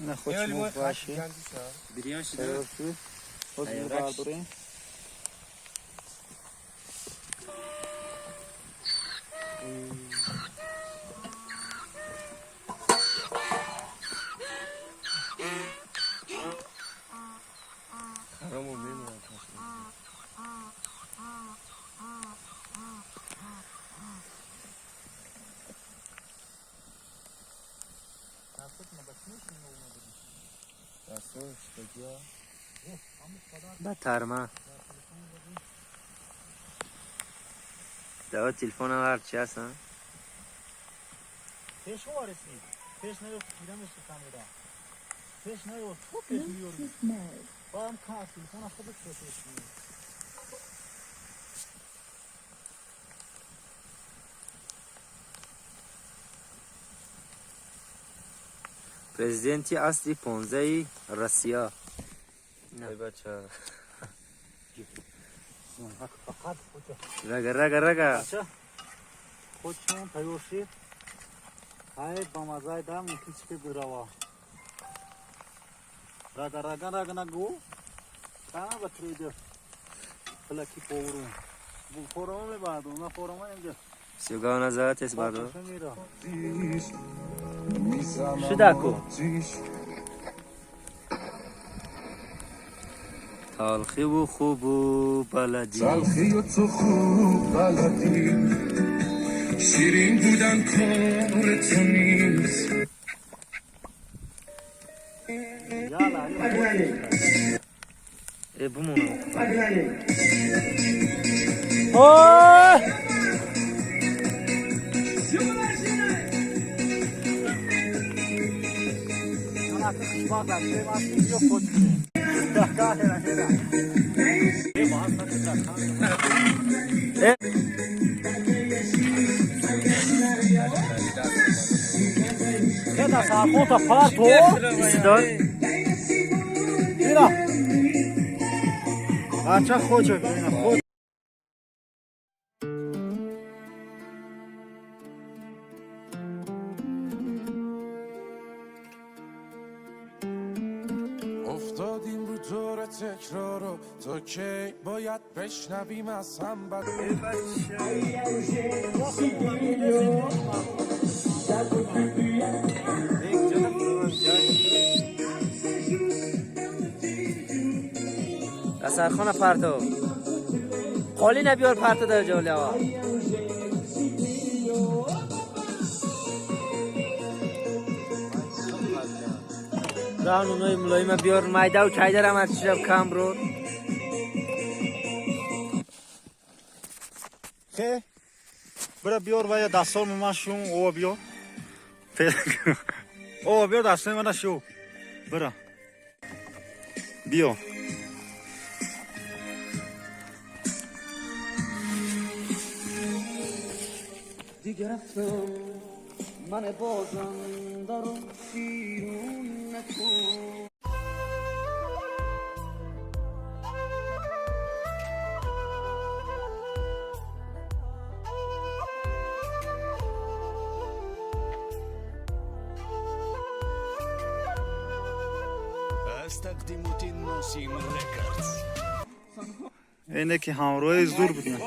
نه خوشمون باشه بریاش سیاسی خود برداریم خرامو میمونم بترمه دوا تلفون هم هرچی هستن پیش وارسی پیش نیفت میرم است کاملا پیش نیفت خوب پیش میوری با هم کار تلفن خود پیش میوری پرزیدنتی اصلی 15 روسیه نه بچه فقط خود رگا خودشون تیوشی های با مزای دم کیچ که بروا رگا نگو کام بتریده فلکی پورون بو فورمه بعد اون فورمه اینجا سیگار نزات اس بعدو میره شداکو تلخی و خوب و بلدی تلخی و تو خوب بلدی شیرین بودن کار تو نیست بمونم Queda essa conta pato. Mira. Acha خوچه ببین خود افتادیم رو دور تکرارو تو کی باید بشنویم از هم بد سرخانه پرتو خالی نبیار پرتو در جاله ها رانونای ملایم بیار مایده و چایده هم از شب کم رو که برا بیار و یا دستال من شون او بیار او بیار دستال من شو برا بیار دیگه رفتم من بازم دارم شیرون نکن از تقدیمات نسیم رکردز اینه که همراه زور بودن